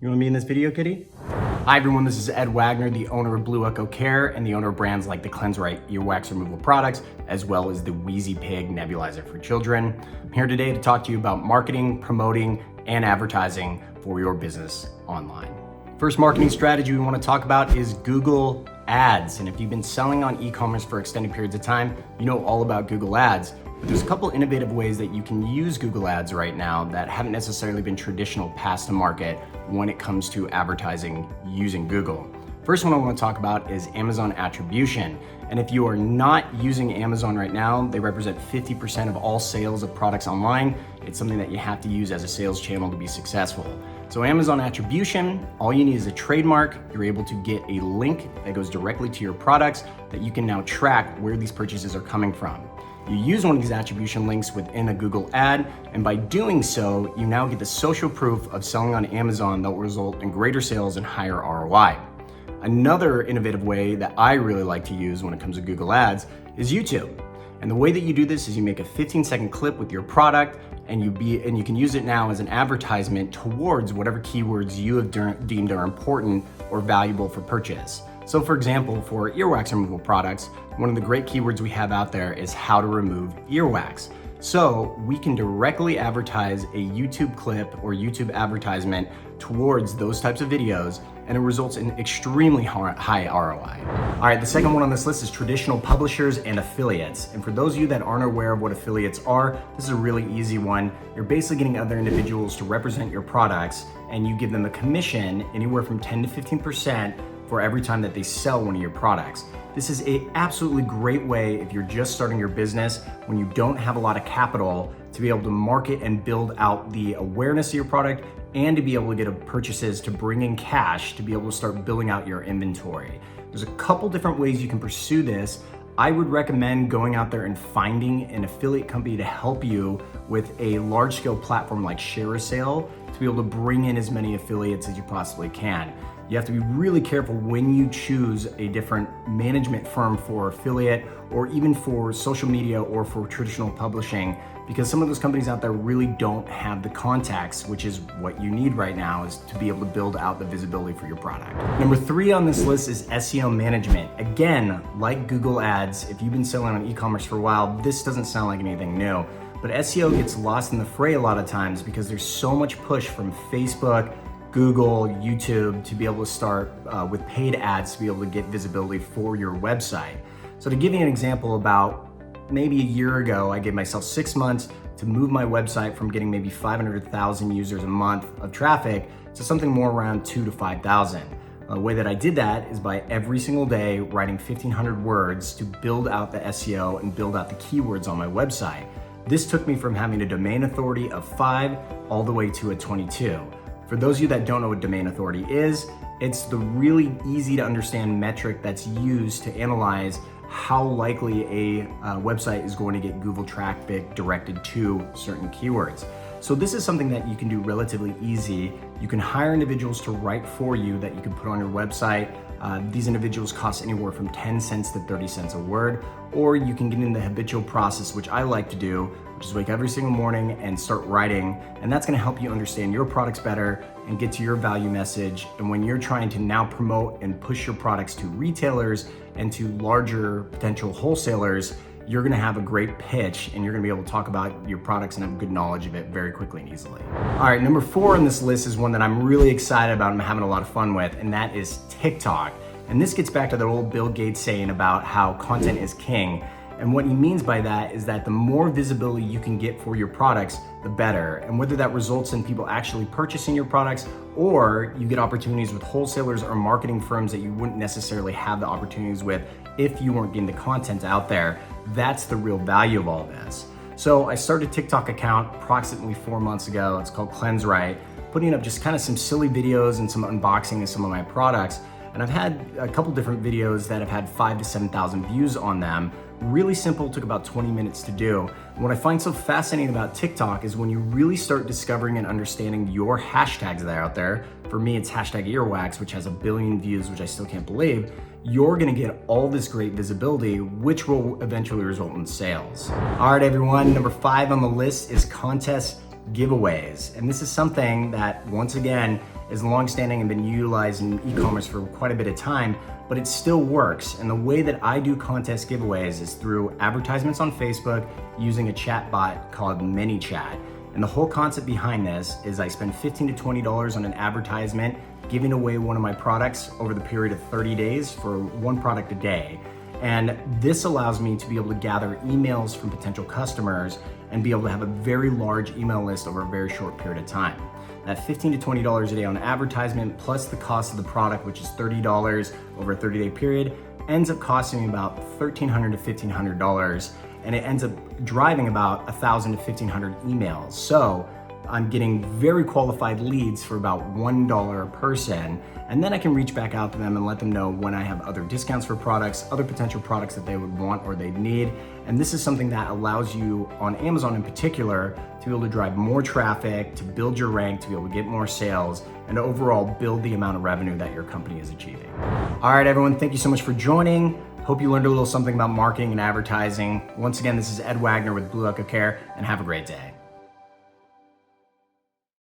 You want to be in this video, kitty? Hi everyone, this is Ed Wagner, the owner of Blue Echo Care and the owner of brands like the Cleanse Right earwax removal products, as well as the Wheezy Pig nebulizer for children. I'm here today to talk to you about marketing, promoting, and advertising for your business online. First marketing strategy we want to talk about is Google Ads. And if you've been selling on e-commerce for extended periods of time, you know all about Google Ads. But there's a couple innovative ways that you can use Google Ads right now that haven't necessarily been traditional past to market when it comes to advertising using Google. First one I want to talk about is Amazon attribution. And if you are not using Amazon right now, they represent 50% of all sales of products online. It's something that you have to use as a sales channel to be successful. So Amazon attribution, all you need is a trademark. You're able to get a link that goes directly to your products that you can now track where these purchases are coming from. You use one of these attribution links within a Google ad, and by doing so, you now get the social proof of selling on Amazon that will result in greater sales and higher ROI. Another innovative way that I really like to use when it comes to Google Ads is YouTube. And the way that you do this is you make a 15-second clip with your product and you can use it now as an advertisement towards whatever keywords you have deemed are important or valuable for purchase. So for example, for earwax removal products, one of the great keywords we have out there is how to remove earwax. So we can directly advertise a YouTube clip or YouTube advertisement towards those types of videos, and it results in extremely high ROI. All right, the second one on this list is traditional publishers and affiliates. And for those of you that aren't aware of what affiliates are, this is a really easy one. You're basically getting other individuals to represent your products, and you give them a commission anywhere from 10 to 15% for every time that they sell one of your products. This is an absolutely great way if you're just starting your business, when you don't have a lot of capital, to be able to market and build out the awareness of your product and to be able to get purchases to bring in cash to be able to start building out your inventory. There's a couple different ways you can pursue this. I would recommend going out there and finding an affiliate company to help you with a large scale platform like ShareASale to be able to bring in as many affiliates as you possibly can. You have to be really careful when you choose a different management firm for affiliate or even for social media or for traditional publishing, because some of those companies out there really don't have the contacts, which is what you need right now, is to be able to build out the visibility for your product. Number 3 on this list is SEO management. Again, like Google Ads, if you've been selling on e-commerce for a while, this doesn't sound like anything new, but SEO gets lost in the fray a lot of times because there's so much push from Facebook, Google, YouTube to be able to start with paid ads to be able to get visibility for your website. So to give you an example, about maybe a year ago, I gave myself 6 months to move my website from getting maybe 500,000 users a month of traffic to something more around 2,000 to 5,000. The way that I did that is by every single day writing 1,500 words to build out the SEO and build out the keywords on my website. This took me from having a domain authority of 5 all the way to a 22. For those of you that don't know what domain authority is, it's the really easy to understand metric that's used to analyze how likely a website is going to get Google traffic directed to certain keywords. So this is something that you can do relatively easy. You can hire individuals to write for you that you can put on your website. These individuals cost anywhere from 10 cents to 30 cents a word, or you can get in the habitual process, which I like to do, which is wake every single morning and start writing, and that's gonna help you understand your products better and get to your value message. And when you're trying to now promote and push your products to retailers and to larger potential wholesalers, you're gonna have a great pitch and you're gonna be able to talk about your products and have good knowledge of it very quickly and easily. All right, number 4 on this list is one that I'm really excited about and I'm having a lot of fun with, and that is TikTok. And this gets back to that old Bill Gates saying about how content is king. And what he means by that is that the more visibility you can get for your products, the better. And whether that results in people actually purchasing your products, or you get opportunities with wholesalers or marketing firms that you wouldn't necessarily have the opportunities with if you weren't getting the content out there, that's the real value of all this. So I started a TikTok account approximately 4 months ago. It's called Cleanse Right, putting up just kind of some silly videos and some unboxing of some of my products. And I've had a couple different videos that have had 5,000 to 7,000 views on them. Really simple, took about 20 minutes to do. And what I find so fascinating about TikTok is when you really start discovering and understanding your hashtags that are out there. For me, it's hashtag earwax, which has 1 billion views, which I still can't believe. You're gonna get all this great visibility, which will eventually result in sales. All right, everyone, number 5 on the list is contest giveaways. And this is something that, once again, is long-standing and been utilized in e-commerce for quite a bit of time, but it still works. And the way that I do contest giveaways is through advertisements on Facebook using a chat bot called ManyChat. And the whole concept behind this is I spend $15 to $20 on an advertisement giving away one of my products over the period of 30 days for one product a day. And this allows me to be able to gather emails from potential customers and be able to have a very large email list over a very short period of time. That $15 to $20 a day on advertisement plus the cost of the product, which is $30 over a 30-day period, ends up costing me about $1,300 to $1,500, and it ends up driving about 1,000 to 1,500 emails. So I'm getting very qualified leads for about $1 a person, and then I can reach back out to them and let them know when I have other discounts for products, other potential products that they would want or they'd need. And this is something that allows you on Amazon in particular to be able to drive more traffic, to build your rank, to be able to get more sales, and to overall build the amount of revenue that your company is achieving. All right, everyone, thank you so much for joining. Hope you learned a little something about marketing and advertising. Once again, this is Ed Wagner with Blue Echo Care, and have a great day.